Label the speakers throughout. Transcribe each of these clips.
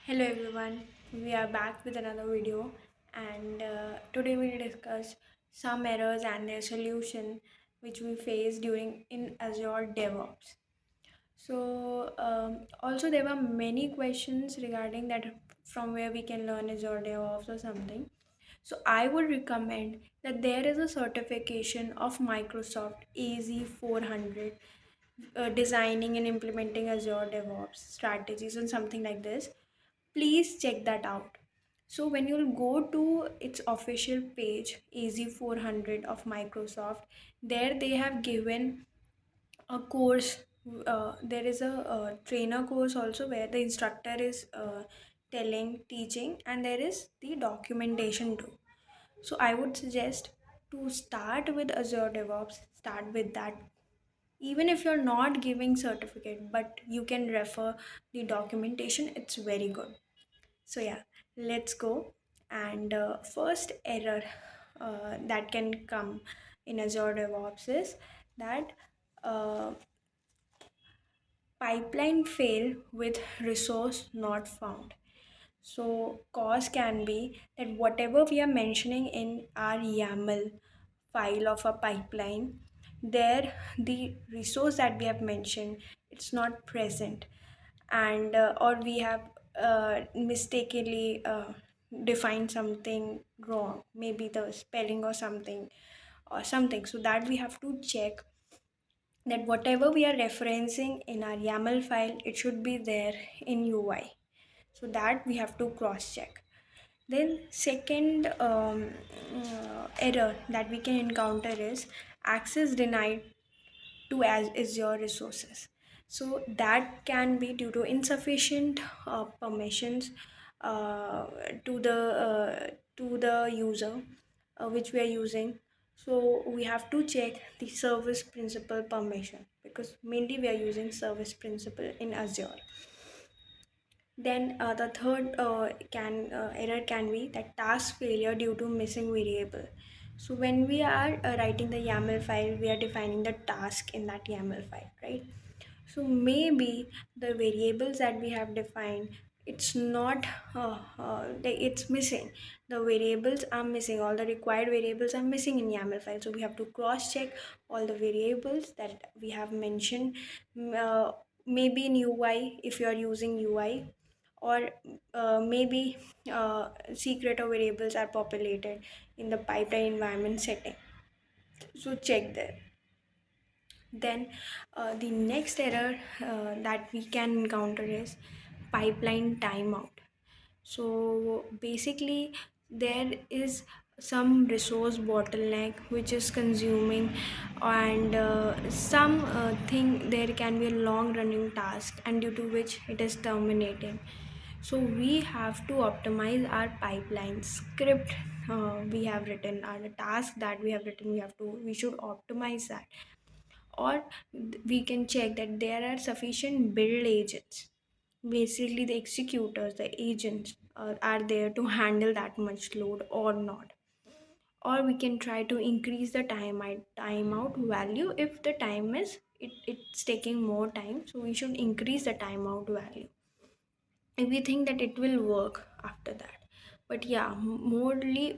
Speaker 1: Hello everyone, we are back with another video and today we will discuss some errors and their solution which we face during in Azure DevOps. Also there were many questions regarding that from where we can learn Azure DevOps or something. So I would recommend that there is a certification of Microsoft AZ400 designing and implementing Azure DevOps strategies and something like this. Please check that out. So when you'll go to its official page, AZ400 of Microsoft, there they have given a course. There is a, trainer course also where the instructor is teaching, and there is the documentation too. So I would suggest to start with Azure DevOps, start with that. Even if you're not giving certificate, but you can refer the documentation, it's very good. So yeah, let's go. And first error that can come in Azure DevOps is that uh, pipeline fail with resource not found. So cause can be that whatever we are mentioning in our YAML file of a pipeline, there the resource that we have mentioned, it's not present, and or we have mistakenly defined something wrong, maybe the spelling or something so that we have to check that whatever we are referencing in our YAML file, it should be there in UI, so that we have to cross check. Then second error that we can encounter is access denied to as Azure resources. So that can be due to insufficient permissions uh, to the user which we are using. So we have to check the service principal permission, because mainly we are using service principal in Azure. Then the third error can be that task failure due to missing variable. So when we are writing the YAML file, we are defining the task in that YAML file, right? So maybe the variables that we have defined, it's not it's missing. The variables are missing. All the required variables are missing in YAML file. So we have to cross check all the variables that we have mentioned. Maybe in UI if you are using UI, or maybe secret or variables are populated in the pipeline environment setting. So check there. Then the next error that we can encounter is pipeline timeout. So basically, there is some resource bottleneck which is consuming, and some thing there can be a long running task, and due to which it is terminating. So we have to optimize our pipeline script. We have written our task that we have written. We should optimize that, or we can check that there are sufficient build agents. Basically the executors, the agents are there to handle that much load or not. Or we can try to increase the timeout value. If the time is it's taking more time, so we should increase the timeout value if we think that it will work after that. But yeah, mostly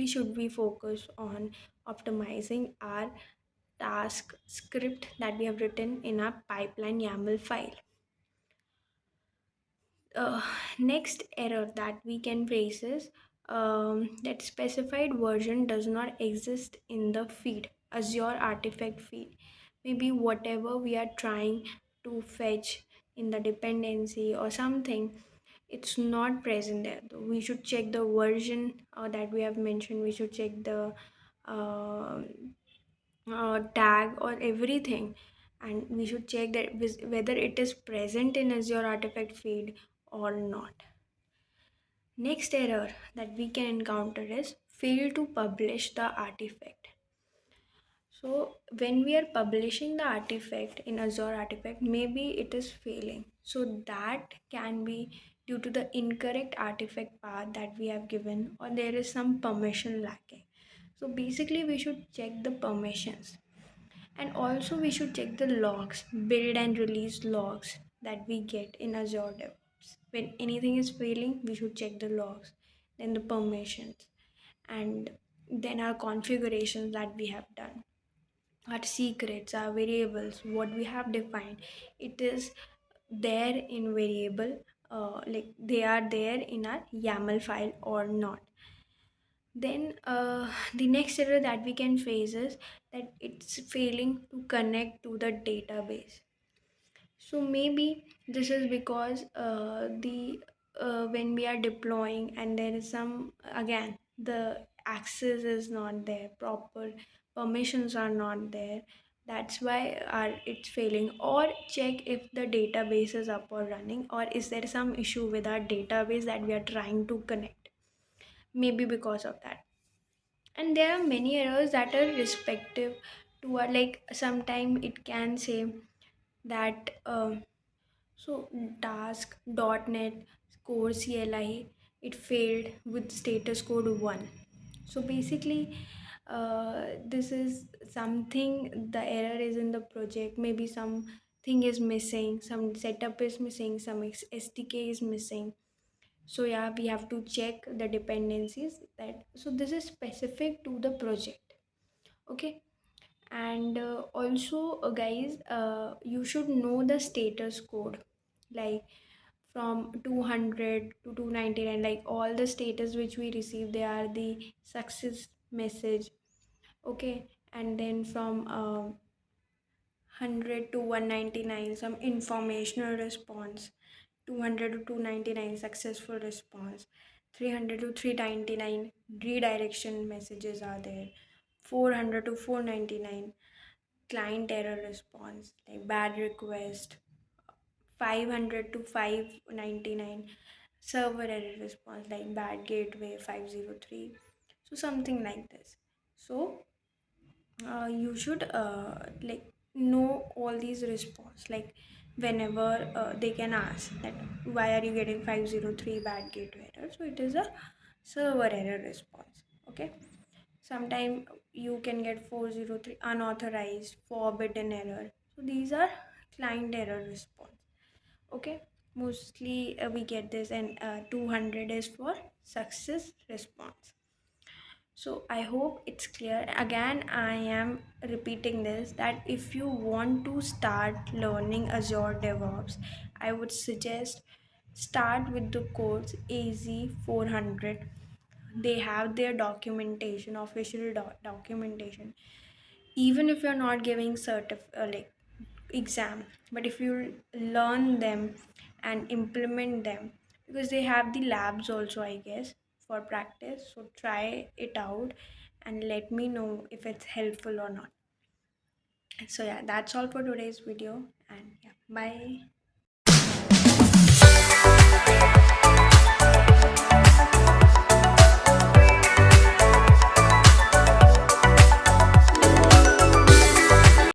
Speaker 1: should we focus on optimizing our task script that we have written in our pipeline YAML file. uh, Next error that we can face is that specified version does not exist in the feed, Azure Artifact feed. Maybe whatever we are trying to fetch in the dependency or something, it's not present there. We should check the version that we have mentioned. We should check the uh, tag or everything, and we should check that whether it is present in Azure Artifact feed or not. Next error that we can encounter is fail to publish the artifact. So when we are publishing the artifact in Azure Artifact, maybe it is failing. So that can be due to the incorrect artifact path that we have given, or there is some permission lacking. So basically we should check the permissions, and also we should check the logs, build and release logs that we get in Azure Dev. When anything is failing, we should check the logs, then the permissions, and then our configurations that we have done, our secrets, our variables, what we have defined. It is there in variable, like they are there in our YAML file or not. Then the next error that we can face is that it's failing to connect to the database. So maybe this is because the when we are deploying and there is some, again, the access is not there, proper permissions are not there. That's why it's failing. Or check if the database is up or running, or is there some issue with our database that we are trying to connect. Maybe because of that. And there are many errors that are respective to our, like sometime it can say that so task.net core CLI, it failed with status code 1. So basically, this is something, the error is in the project. Maybe something is missing, some setup is missing, some SDK is missing. So yeah, we have to check the dependencies that, so this is specific to the project. Okay. And also guys, you should know the status code, like from 200 to 299, like all the status which we receive, they are the success message. Okay. And then from 100 to 199, some informational response. 200 to 299, successful response. 300 to 399, redirection messages are there. 400 to 499, client error response, like bad request. 500 to 599, server error response, like bad gateway 503. So something like this. So you should like know all these response, like whenever they can ask that why are you getting 503 bad gateway error, so it is a server error response. Okay. Sometime you can get 403 unauthorized forbidden error, so these are client error response. Okay. Mostly we get this, and 200 is for success response. So I hope it's clear. Again, I am repeating this, that if you want to start learning Azure DevOps, I would suggest start with the course AZ400. They have their documentation, official documentation. Even if you're not giving like exam, but if you learn them and implement them, because they have the labs also, I guess, for practice. So try it out and let me know if it's helpful or not. So yeah, that's all for today's video, and yeah, bye.